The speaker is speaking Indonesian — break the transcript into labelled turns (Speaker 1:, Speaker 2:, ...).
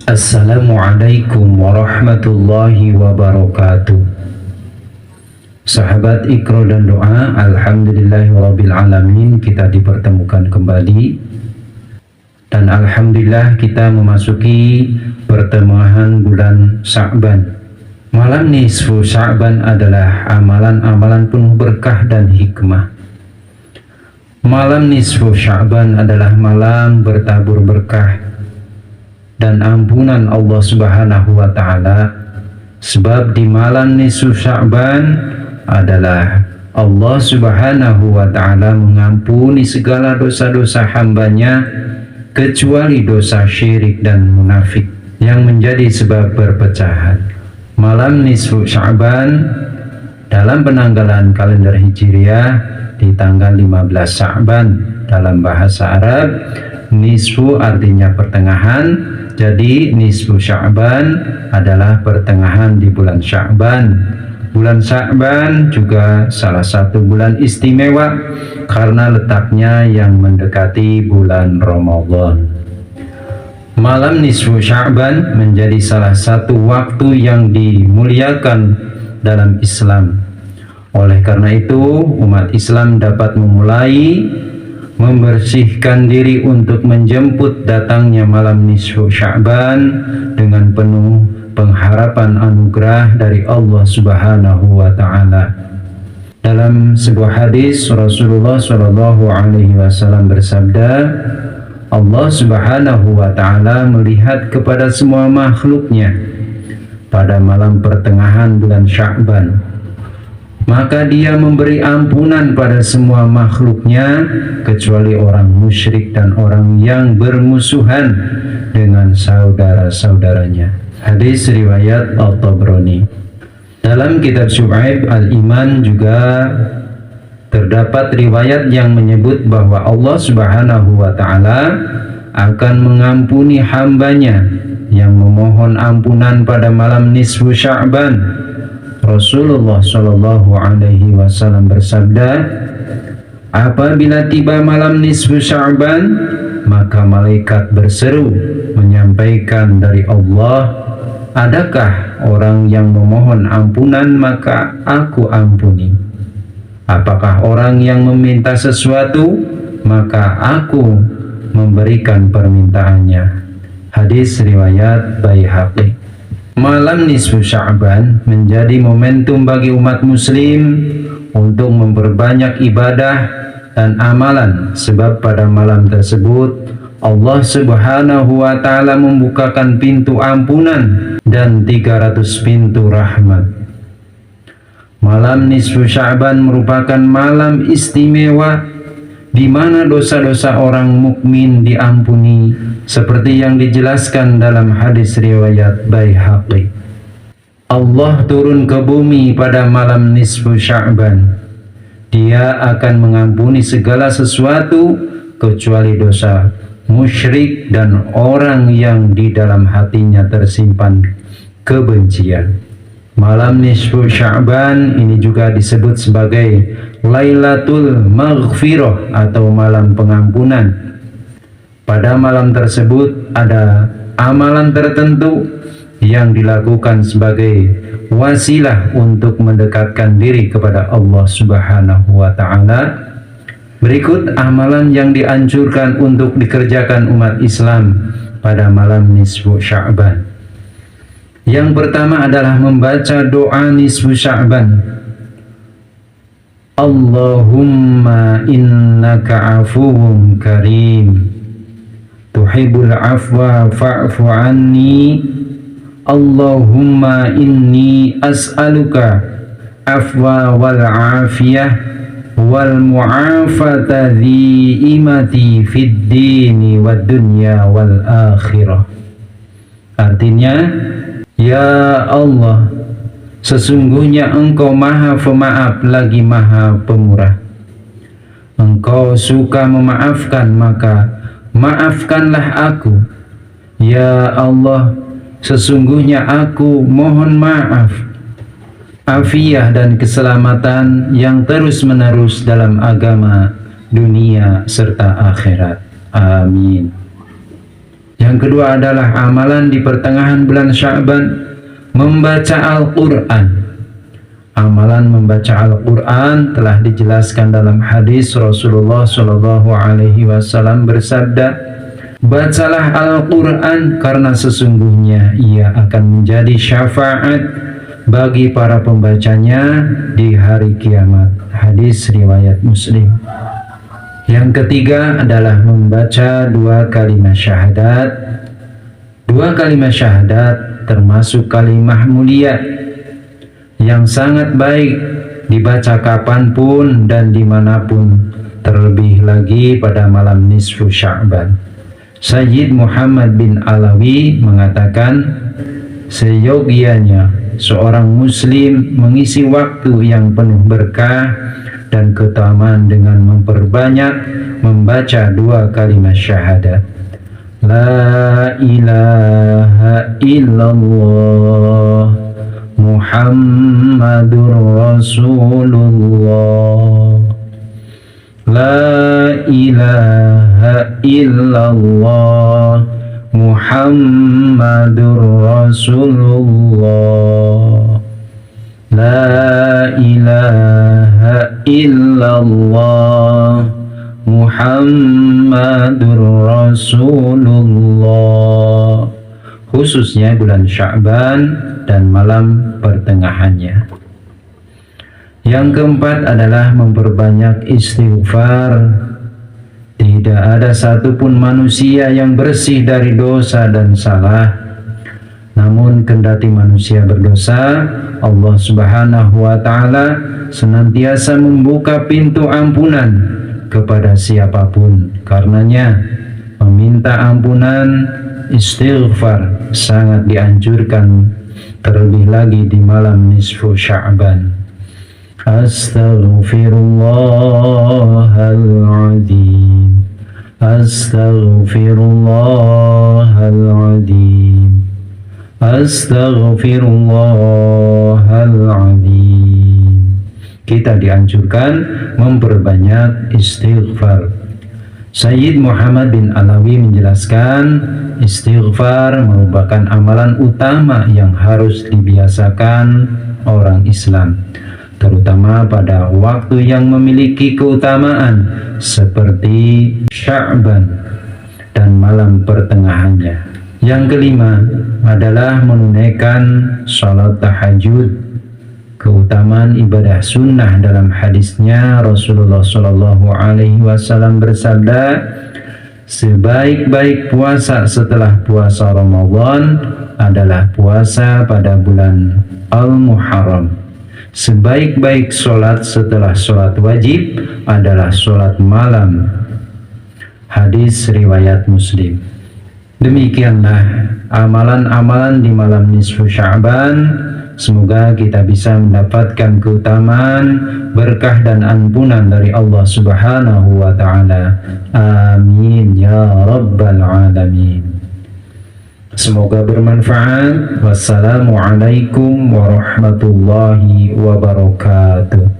Speaker 1: Assalamualaikum warahmatullahi wabarakatuh. Sahabat Iqra dan Doa, alhamdulillahirrabbilalamin, kita dipertemukan kembali. Dan alhamdulillah kita memasuki pertengahan bulan Sya'ban. Malam nisfu Sya'ban adalah amalan-amalan penuh berkah dan hikmah. Malam nisfu Sya'ban adalah malam bertabur berkah dan ampunan Allah Subhanahu wa Ta'ala. Sebab di malam nisfu Sya'ban adalah Allah Subhanahu wa Ta'ala mengampuni segala dosa-dosa hambanya, kecuali dosa syirik dan munafik yang menjadi sebab perpecahan. Malam nisfu Sya'ban dalam penanggalan kalender Hijriah di tanggal 15 Sya'ban. Dalam bahasa Arab, nisfu artinya pertengahan, jadi nisfu Sya'ban adalah pertengahan di bulan Sya'ban. Bulan Sya'ban juga salah satu bulan istimewa karena letaknya yang mendekati bulan Ramadan. Malam nisfu Sya'ban menjadi salah satu waktu yang dimuliakan dalam Islam. Oleh karena itu, umat Islam dapat memulai membersihkan diri untuk menjemput datangnya malam nisfu Sya'ban dengan penuh pengharapan anugerah dari Allah Subhanahu wa Ta'ala. Dalam sebuah hadis, Rasulullah SAW bersabda, Allah Subhanahu wa Ta'ala melihat kepada semua makhluknya pada malam pertengahan bulan Sya'ban. Maka dia memberi ampunan pada semua makhluknya, kecuali orang musyrik dan orang yang bermusuhan dengan saudara-saudaranya. Hadis riwayat At-Tabrani. Dalam kitab Syu'aib Al-Iman juga terdapat riwayat yang menyebut bahwa Allah Subhanahu wa Ta'ala akan mengampuni hambanya yang memohon ampunan pada malam nisfu Sya'ban. Rasulullah SAW bersabda, apabila tiba malam nisfu Sya'ban, maka malaikat berseru menyampaikan dari Allah, adakah orang yang memohon ampunan maka aku ampuni? Apakah orang yang meminta sesuatu maka aku memberikan permintaannya? Hadis riwayat Baihaqi. Malam nisfu Sya'ban menjadi momentum bagi umat muslim untuk memperbanyak ibadah dan amalan, sebab pada malam tersebut Allah Subhanahu wa Ta'ala membukakan pintu ampunan dan 300 pintu rahmat. Malam nisfu Sya'ban merupakan malam istimewa di mana dosa-dosa orang mukmin diampuni, seperti yang dijelaskan dalam hadis riwayat Baihaqi. Allah turun ke bumi pada malam nisfu Sya'ban. Dia akan mengampuni segala sesuatu kecuali dosa musyrik dan orang yang di dalam hatinya tersimpan kebencian. Malam nisfu Sya'ban ini juga disebut sebagai Lailatul Maghfirah atau malam pengampunan. Pada malam tersebut ada amalan tertentu yang dilakukan sebagai wasilah untuk mendekatkan diri kepada Allah Subhanahu wa Ta'ala. Berikut amalan yang dianjurkan untuk dikerjakan umat Islam pada malam nisfu Sya'ban. Yang pertama adalah membaca doa nisfu Sya'ban. Allahumma innaka afuwun karim tuhibbul afwa fa'fu anni. Allahumma inni as'aluka afwa wal afiyah wal mu'afata dhi'imati fid dini wad dunya wal akhirah. Artinya, ya Allah, sesungguhnya Engkau Maha Pemaaf lagi Maha Pemurah. Engkau suka memaafkan, maka maafkanlah aku. Ya Allah, sesungguhnya aku mohon maaf, afiah dan keselamatan yang terus-menerus dalam agama, dunia, serta akhirat. Amin. Yang kedua adalah amalan di pertengahan bulan Sya'ban, membaca Al-Quran. Amalan membaca Al-Quran telah dijelaskan dalam hadis Rasulullah SAW bersabda, bacalah Al-Quran karena sesungguhnya ia akan menjadi syafaat bagi para pembacanya di hari kiamat. Hadis riwayat Muslim. Yang ketiga adalah membaca 2 kalimat syahadat. 2 kalimat syahadat termasuk kalimah mulia yang sangat baik dibaca kapanpun dan dimanapun, terlebih lagi pada malam nisfu Sya'ban. Sayyid Muhammad bin Alawi mengatakan, seyogianya seorang muslim mengisi waktu yang penuh berkah dan keutamaan dengan memperbanyak membaca 2 kalimat syahadat. La ilaha illallah Muhammadur Rasulullah. La ilaha illallah Muhammadur Rasulullah. La ilaha illallah Muhammadur Rasulullah. Khususnya bulan Sya'ban dan malam pertengahannya. Yang keempat adalah memperbanyak istighfar. Tidak ada satupun manusia yang bersih dari dosa dan salah. Namun kendati manusia berdosa, Allah Subhanahu wa Ta'ala senantiasa membuka pintu ampunan kepada siapapun. Karenanya meminta ampunan, istighfar sangat dianjurkan, terlebih lagi di malam nisfu Sya'ban. Astaghfirullahaladzim, astaghfirullahaladzim, astaghfirullahaladzim. Kita dianjurkan memperbanyak istighfar. Sayyid Muhammad bin Alawi menjelaskan, istighfar merupakan amalan utama yang harus dibiasakan orang Islam, terutama pada waktu yang memiliki keutamaan seperti Sya'ban dan malam pertengahannya. Yang kelima adalah menunaikan sholat tahajud. Keutamaan ibadah sunnah dalam hadisnya Rasulullah SAW bersabda, sebaik-baik puasa setelah puasa Ramadan adalah puasa pada bulan Al-Muharram. Sebaik-baik sholat setelah sholat wajib adalah sholat malam. Hadis riwayat Muslim. Demikianlah amalan-amalan di malam nisfu Sya'ban. Semoga kita bisa mendapatkan keutamaan, berkah dan ampunan dari Allah Subhanahu wa Ta'ala. Amin ya rabbal alamin. Semoga bermanfaat. Wassalamualaikum warahmatullahi wabarakatuh.